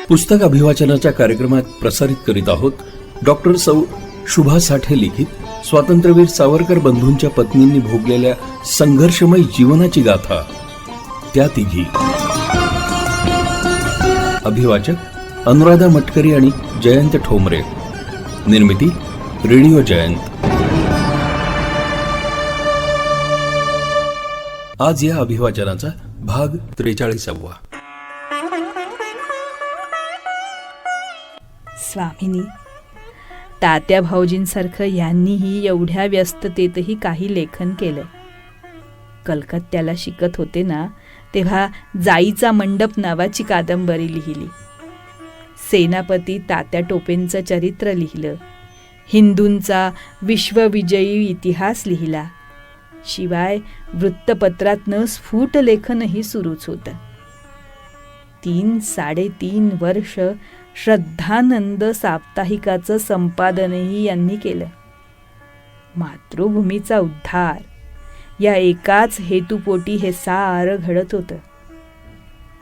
पुस्तक अभिवाचनाच्या कार्यक्रमात प्रसारित करीत आहोत डॉक्टर सौ शुभा साठे लिखित स्वातंत्र्यवीर सावरकर बंधूंच्या पत्नींनी भोगलेल्या संघर्षमय जीवनाची गाथा, त्या तिघी. अभिवाचक अनुराधा मटकरी आणि जयंत ठोंबरे. निर्मिती रेडिओ जयंत. आज या अभिवाचनाचा भाग 43वा. स्वामिनी, तात्या भाऊजींसारखं यांनीही एवढ्या व्यस्ततेतही काही लेखन केलं. कलकत्त्याला शिकत होते ना, तेव्हा जाईचा मंडप नावाची कादंबरी लिहिली. सेनापती तात्या टोपेंचं चरित्र लिहिलं. हिंदूंचा विश्वविजयी इतिहास लिहिला. शिवाय वृत्तपत्रातनं स्फुट लेखनही सुरूच होतं. 3-3.5 वर्ष श्रद्धानंद साप्ताहिकाचं संपादनही यांनी केलं. मातृभूमीचा उद्धार या एकाच हेतुपोटी हे सारं घडत होतं.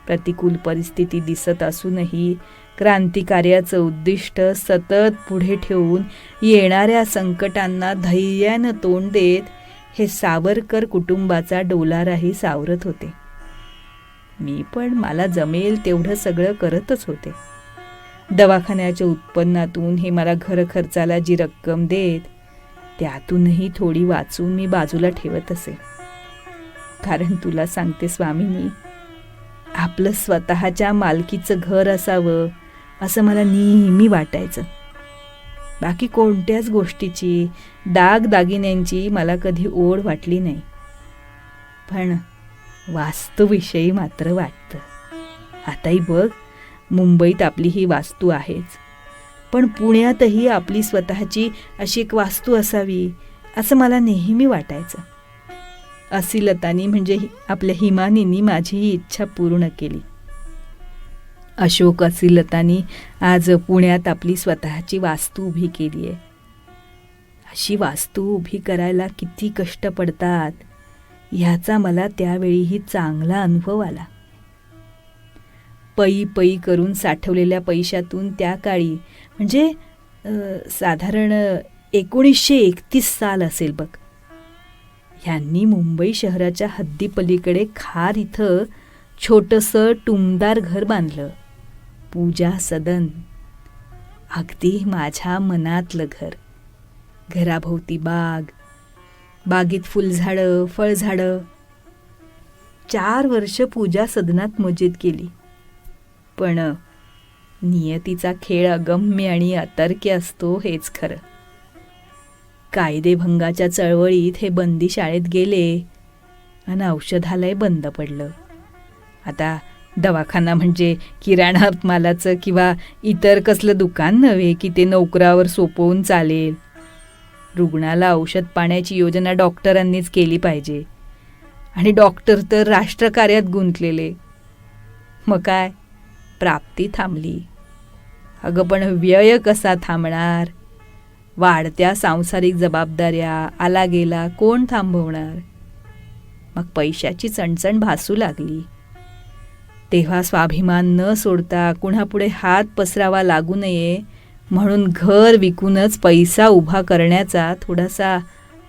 प्रतिकूल परिस्थिती दिसत असूनही क्रांतिकार्याचं उद्दिष्ट सतत पुढे ठेवून येणाऱ्या संकटांना धैर्यानं तोंड देत हे सावरकर कुटुंबाचा डोलाराही सावरत होते. मी पण मला जमेल तेवढं सगळं करतच होते. दवाखान्याच्या उत्पन्नातून हे मला घर खर्चाला जी रक्कम देत, त्यातूनही थोडी वाचून मी बाजूला ठेवत असे. कारण तुला सांगते स्वामिनी, आपलं स्वतःच्या मालकीचं घर असावं असं मला नेहमी वाटायचं. बाकी कोणत्याच गोष्टीची, दागदागिन्यांची मला कधी ओढ वाटली नाही. पण वास्तूविषयी मात्र वाटतं. आताही बघ, मुंबईत आपली ही वास्तू आहेच, पण पुण्यातही आपली स्वतःची अशी एक वास्तू असावी असं मला नेहमी वाटायचं. असिलतानी म्हणजे आपल्या हिमानींनी माझी ही इच्छा पूर्ण केली. अशोक असिलतानी आज पुण्यात आपली स्वतःची वास्तू उभी केली आहे. अशी वास्तू उभी करायला किती कष्ट पडतात ह्याचा मला त्यावेळीही चांगला अनुभव आला. पै करून साठवलेल्या पैशातून त्या काळी, म्हणजे साधारण 1931 साल असेल बघ, ह्यांनी मुंबई शहराच्या हद्दीपलीकडे खार इथं छोटंसं टुमदार घर बांधलं. पूजा सदन, अगदी माझ्या मनातलं घर. घराभोवती बाग, बागेत फुलझाडं, फळझाडं. 4 वर्ष पूजा सदनात मजेत गेली. पण नियतीचा खेळ अगम्य आणि अतर्क्य असतो हेच खरं. कायदेभंगाच्या चळवळीत हे बंदी शाळेत गेले आणि औषधालय बंद पडलं. आता दवाखाना म्हणजे किराणा मालाचं किंवा इतर कसलं दुकान नव्हे की ते नोकरावर सोपवून चालेल. रुग्णाला औषध पाण्याची योजना डॉक्टरांनीच केली पाहिजे, आणि डॉक्टर तर राष्ट्रकार्यात गुंतलेले. मग काय, प्राप्ती थांबली. अगं पण व्यय कसा थांबणार? वाढत्या सांसारिक जबाबदाऱ्या आला गेला कोण थांबवणार? मग पैशाची चणचण भासू लागली. तेव्हा स्वाभिमान न सोडता कुणापुढे हात पसरावा लागू नये म्हणून घर विकूनच पैसा उभा करण्याचा थोडासा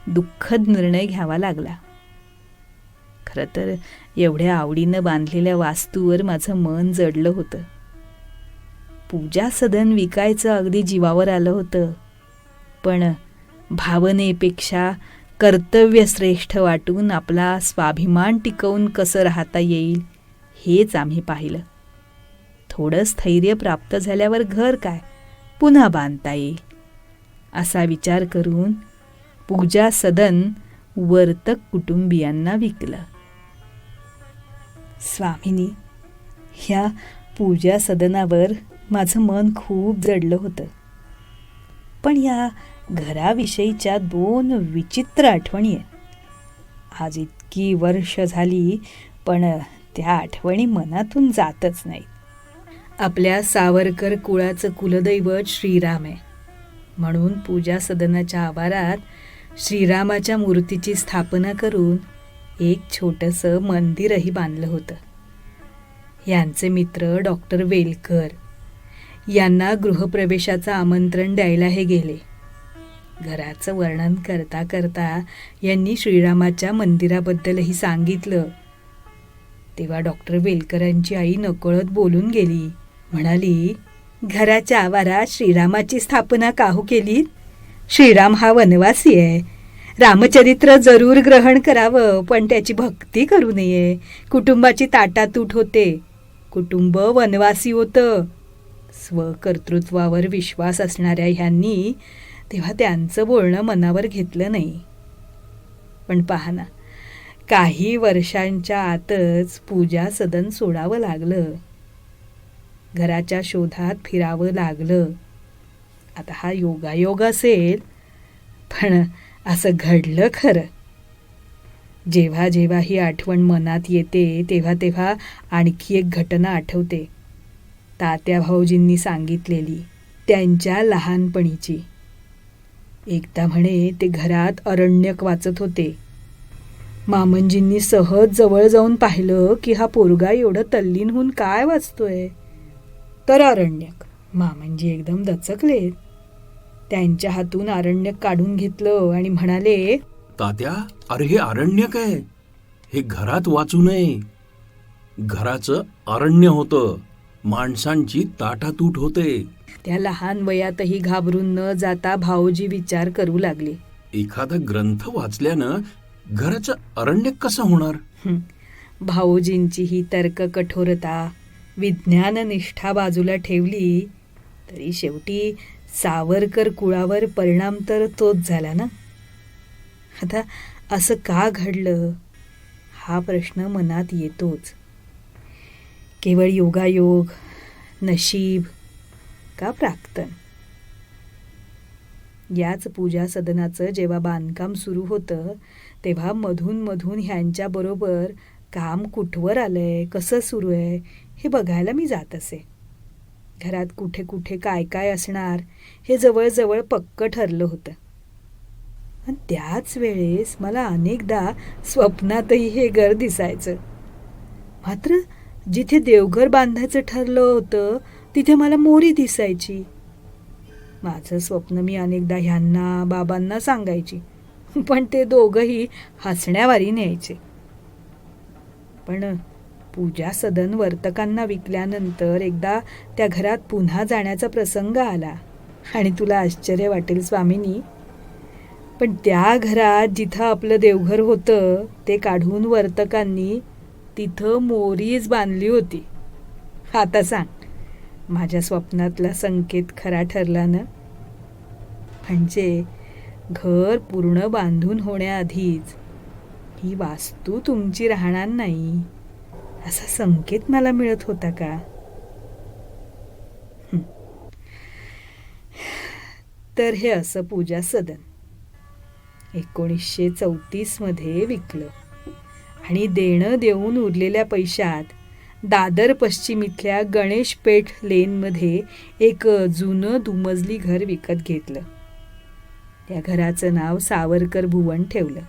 दुःखद निर्णय घ्यावा लागला. खरं तर एवढ्या आवडीनं बांधलेल्या वास्तूवर माझं मन जडलं होतं. पूजा सदन विकायचं अगदी जीवावर आलं होतं, पण भावनेपेक्षा कर्तव्य श्रेष्ठ वाटून आपला स्वाभिमान टिकवून कसं राहता येईल हेच आम्ही पाहिलं. थोडं स्थैर्य प्राप्त झाल्यावर घर काय पुन्हा बांधता येईल असा विचार करून पूजा सदन वर्तक कुटुंबियांना विकलं. स्वामिनी, ह्या पूजा सदनावर माझं मन खूप जडलं होतं. पण या घराविषयीच्या 2 विचित्र आठवणी आहेत. आज इतकी वर्ष झाली पण त्या आठवणी मनातून जातच नाहीत. आपल्या सावरकर कुळाचं कुलदैवत श्रीराम आहे म्हणून पूजा सदनाच्या आवारात श्रीरामाच्या मूर्तीची स्थापना करून एक छोटंसं मंदिरही बांधलं होतं. यांचे मित्र डॉक्टर वेलकर यांना गृहप्रवेशाचं आमंत्रण द्यायला हे गेले. घराचं वर्णन करता करता यांनी श्रीरामाच्या मंदिराबद्दलही सांगितलं. तेव्हा डॉक्टर वेलकरांची आई नकळत बोलून गेली. म्हणाली, घराच्या आवारात श्रीरामाची स्थापना काहू केली? श्रीराम हा वनवासी आहे. रामचरित्र जरूर ग्रहण करावं, पण त्याची भक्ती करू नये. कुटुंबाची ताटातूट होते. कुटुंब वनवासी होतं. स्वकर्तृत्वावर विश्वास असणाऱ्या ह्यांनी तेव्हा त्यांचं बोलणं मनावर घेतलं नाही. पण पहा ना, काही वर्षांच्या आतच पूजा सदन सोडावं लागलं. घराच्या शोधात फिरावं लागलं. आता हा योगायोग असेल, पण असं घडलं खरं. जेव्हा जेव्हा ही आठवण मनात येते तेव्हा तेव्हा आणखी एक घटना आठवते. तात्या भाऊजींनी सांगितलेली, त्यांच्या लहानपणीची. एकदा म्हणे ते घरात अरण्यक वाचत होते. मामंजींनी सहज जवळ जाऊन पाहिलं की हा पोरगा एवढं तल्लीन होऊन काय वाचतोय. तर अरण्यक. मामंजी एकदम दचकले. त्यांच्या हातून अरण्यक काढून घेतलं आणि म्हणाले, तात्या, अरे हे अरण्यक आहे. हे घरात वाचू नये. घराचं अरण्य होतं. माणसांची ताटातूट होते. त्या लहान वयातही घाबरून न जाता भाऊजी विचार करू लागले. एखादा ग्रंथ वाचल्यानं घराचं अरण्य कसं होणार? भाऊजींची ही तर्क कठोरता, विज्ञान निष्ठा बाजूला ठेवली तरी शेवटी सावरकर कुळावर परिणाम तर तोच झाला ना. आता असं का घडलं हा प्रश्न मनात येतोच. केवळ योगायोग, नशीब का प्राक्तन? याच पूजा सदनाचं जेव्हा बांधकाम सुरू होतं तेव्हा मधून मधून ह्यांच्याबरोबर काम कुठवर आलंय, कसं सुरू आहे हे बघायला मी जात असे. घरात कुठे कुठे काय काय असणार हे जवळजवळ पक्क ठरलं होतं. आणि त्याच वेळेस मला अनेकदा स्वप्नातही हे घर दिसायचं. मात्र जिथे देवघर बांधायचं ठरलं होतं तिथे मला मोरी दिसायची. माझं स्वप्न मी अनेकदा ह्यांना बाबांना सांगायची, पण ते दोघंही हसण्यावारी न्यायचे. पण पूजा सदन वर्तकांना विकल्यानंतर एकदा त्या घरात पुन्हा जाण्याचा प्रसंग आला. आणि तुला आश्चर्य वाटेल स्वामिनी, पण त्या घरात जिथं आपलं देवघर होतं ते काढून वर्तकांनी तिथं मोरीच बांधली होती. आता सांग, माझ्या स्वप्नातला संकेत खरा ठरला ना? म्हणजे घर पूर्ण बांधून होण्याआधीच ही वास्तू तुमची राहणार नाही असा संकेत मला मिळत होता का? तर हे असं पूजा सदन 1934 मध्ये विकलं आणि देणं देऊन उरलेल्या पैशात दादर पश्चिम इथल्या गणेश पेठ लेनमध्ये एक जुनं दुमजली घर विकत घेतलं. त्या घराचं नाव सावरकर भुवन ठेवलं.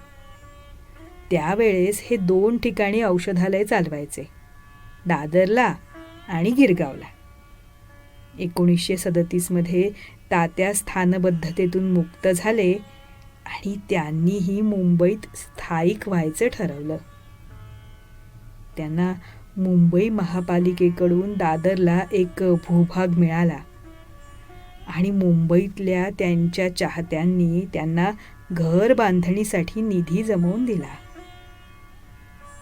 त्यावेळेस हे 2 ठिकाणी औषधालय चालवायचे, दादरला आणि गिरगावला. 1937 मध्ये तात्या स्थानबद्धतेतून मुक्त झाले आणि त्यांनीही मुंबईत स्थायिक व्हायचं ठरवलं. त्यांना मुंबई महापालिकेकडून दादरला एक भूभाग मिळाला आणि मुंबईतल्या त्यांच्या चाहत्यांनी त्यांना घर बांधणीसाठी निधी जमवून दिला.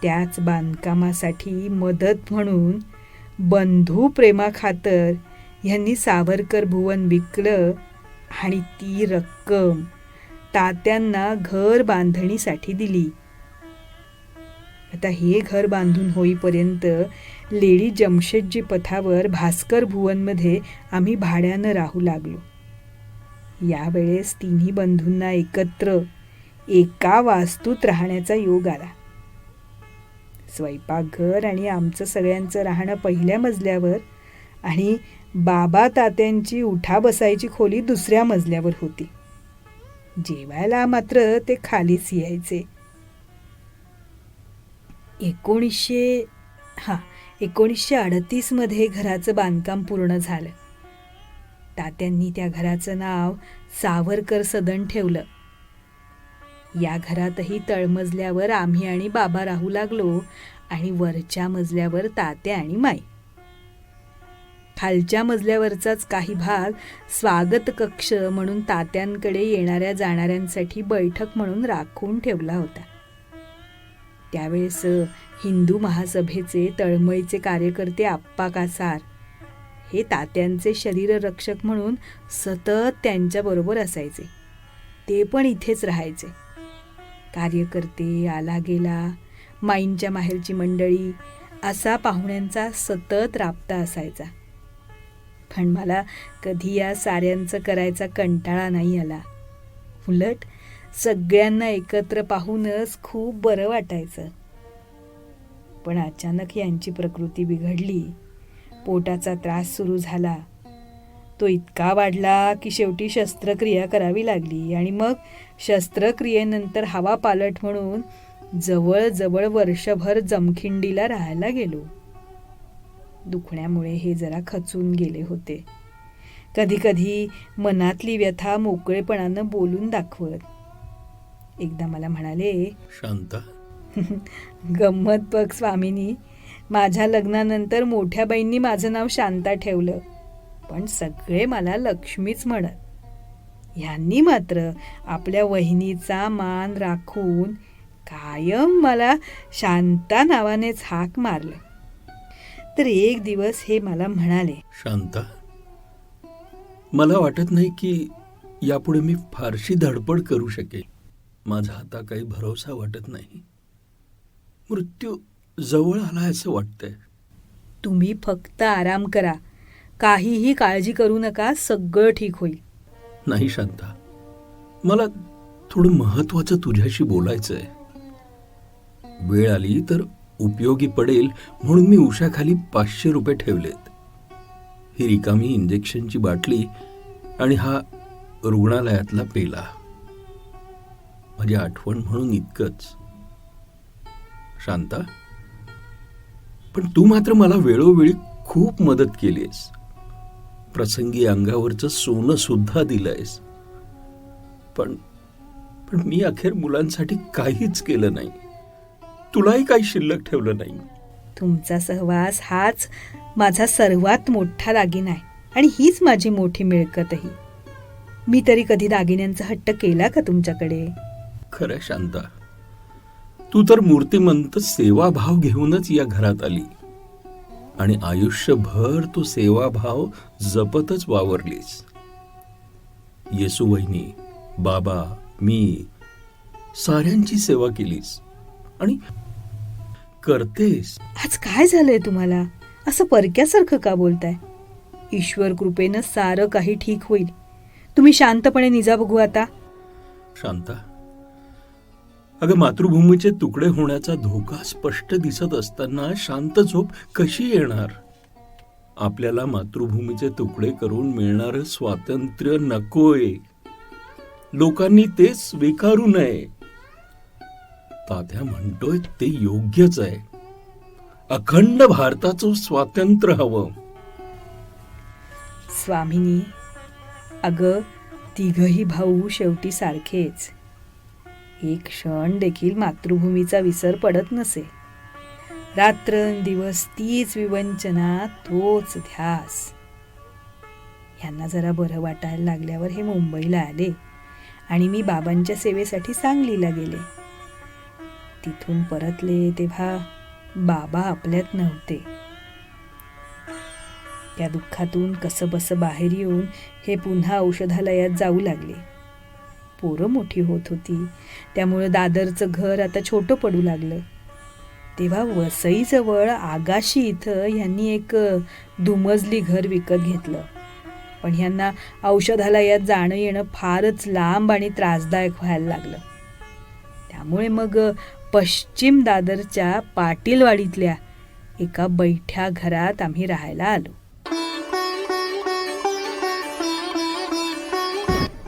त्याच बांधकामासाठी मदत म्हणून बंधू प्रेमाखातर यांनी सावरकर भुवन विकलं आणि ती रक्कम तात्यांना घर बांधणीसाठी दिली. आता हे घर बांधून होईपर्यंत लेडी जमशेदजी पथावर भास्कर भुवनमध्ये आम्ही भाड्यानं राहू लागलो. यावेळेस तिन्ही बंधूंना एकत्र एका वास्तूत राहण्याचा योग आला. स्वयंपाकघर आणि आमचं सगळ्यांचं राहणं पहिल्या मजल्यावर आणि बाबा तात्यांची उठा बसायची खोली दुसऱ्या मजल्यावर होती. जेवायला मात्र ते खालीच यायचे. 1938 मध्ये घराचं बांधकाम पूर्ण झालं तात्यांनी त्या घराचं नाव सावरकर सदन ठेवलं. या घरातही तळमजल्यावर आम्ही आणि बाबा राहू लागलो आणि वरच्या मजल्यावर तात्या आणि माई. खालच्या मजल्यावरचाच काही भाग स्वागत कक्ष म्हणून तात्यांकडे येणाऱ्या जाणाऱ्यांसाठी बैठक म्हणून राखून ठेवला होता. त्यावेळेस हिंदू महासभेचे तळमळीचे कार्यकर्ते आप्पा कासार हे तात्यांचे शरीररक्षक म्हणून सतत त्यांच्याबरोबर असायचे. ते पण इथेच राहायचे. कार्यकर्ते, आला गेला, माईंच्या माहेरची मंडळी असा पाहुण्यांचा सतत राबता असायचा. पण मला कधी या साऱ्यांचं करायचा कंटाळा नाही आला. उलट सगळ्यांना एकत्र पाहूनच खूप बरं वाटायचं. पण अचानक यांची प्रकृती बिघडली. पोटाचा त्रास सुरू झाला. तो इतका वाढला की शेवटी शस्त्रक्रिया करावी लागली आणि मग शस्त्रक्रियेनंतर हवा पालट म्हणून जवळजवळ वर्षभर जमखिंडीला राहायला गेलो. दुखण्यामुळे हे जरा खचून गेले होते. कधी कधी मनातली व्यथा मोकळेपणानं बोलून दाखवत. एकदा मला म्हणाले, शांता, गंमत बघ स्वामिनी, माझ्या लग्नानंतर मोठ्या बाईंनी माझं नाव शांता ठेवलं, पण सगळे मला लक्ष्मीच म्हणत. ह्यांनी मात्र आपल्या वहिनीचा मान राखून कायम मला शांता नावानेच हाक मारलं. तर एक दिवस हे मला म्हणाले, शांता, मला वाटत नाही की यापुढे मी फारशी धडपड करू शकेल. माझा आता काही भरोसा वाटत नाही. मृत्यू जवळ आलाय असं वाटतंय. तुम्ही फक्त आराम करा, काहीही काळजी करू नका, सगळं ठीक होईल. नाही शांता, मला थोडं महत्वाचं तुझ्याशी बोलायचंय. वेळ आली तर उपयोगी पडेल म्हणून मी उशाखाली 500 रुपये ठेवलेत. ही रिकामी इंजेक्शनची बाटली आणि हा रुग्णालयातला पेला. माझी आठवण म्हणून इतकंच. शांता, पण तू मात्र मला वेळोवेळी खूप मदत केलीस. प्रसंगी अंगावरचं सोनं सुद्धा दिलंयस. पण मी अखेर मुलांसाठी काहीच केलं नाही. तुलाही काही शिल्लक ठेवलं नाही. तुमचा सहवास हाच माझा सर्वात मोठा दागिना आहे आणि हीच माझी मोठी मिळकतही. मी तरी कधी दागिन्यांचा हट्ट केला का तुमच्याकडे? खरं शांता, तू तर मूर्तिमंत सेवाभाव घेऊनच या घरात आली आणि आयुष्यभर तू सेवाभाव जपतच वावरलीस. येसू वहिनी, बाबा, मी साऱ्यांची सेवा केलीस आणि करतेस. आज काय झालंय तुम्हाला? असं परक्यासारखं का बोलताय? ईश्वर कृपेनं सारं काही ठीक होईल. तुम्ही शांतपणे निजा बघू आता. शांता, अगं, मातृभूमीचे तुकडे होण्याचा धोका स्पष्ट दिसत असताना शांत झोप कशी येणार? आपल्याला मातृभूमीचे तुकडे करून मिळणारं स्वातंत्र्य नकोय. लोकांनी ते स्वीकारू नये. तात्या म्हणतोय ते योग्यच आहे. अखंड भारताचं स्वातंत्र्य हवं. स्वामिनी, अगं, तिघही भाऊ शेवटी सारखेच. एक क्षण देखील मातृभूमीचा विसर पडत नसे. रात्रंदिवस तीच विवंचना, तोच ध्यास. यांना जरा बरं वाटायला लागल्यावर हे मुंबईला आले आणि मी बाबांच्या सेवेसाठी सांगलीला गेले. तिथून परतले तेव्हा बाबा आपल्यात नव्हते. त्या दुःखातून कसंबसं बाहेर येऊन हे पुन्हा औषधालयात जाऊ लागले. पोरं मोठी होत होती, त्यामुळं दादरचं घर आता छोटं पडू लागलं. तेव्हा वसईजवळ आगाशी इथं ह्यांनी एक दुमजली घर विकत घेतलं. पण ह्यांना औषधालयात जाणं येणं फारच लांब आणि त्रासदायक व्हायला लागलं. त्यामुळे मग पश्चिम दादरच्या पाटीलवाडीतल्या एका बैठ्या घरात आम्ही राहायला आलो.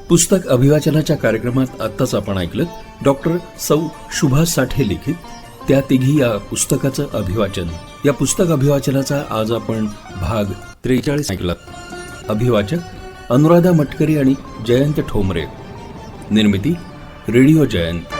पुस्तक अभिवाचनाच्या कार्यक्रमात आत्ताच आपण ऐकलं डॉक्टर सौ शुभा साठे लिखित त्या तिघी या पुस्तकाचं अभिवाचन. या पुस्तक अभिवाचनाचा आज आपण भाग 43 ऐकलात. अभिवाचक अनुराधा मटकरी आणि जयंत ठोंबरे. निर्मिती रेडिओ जयंत.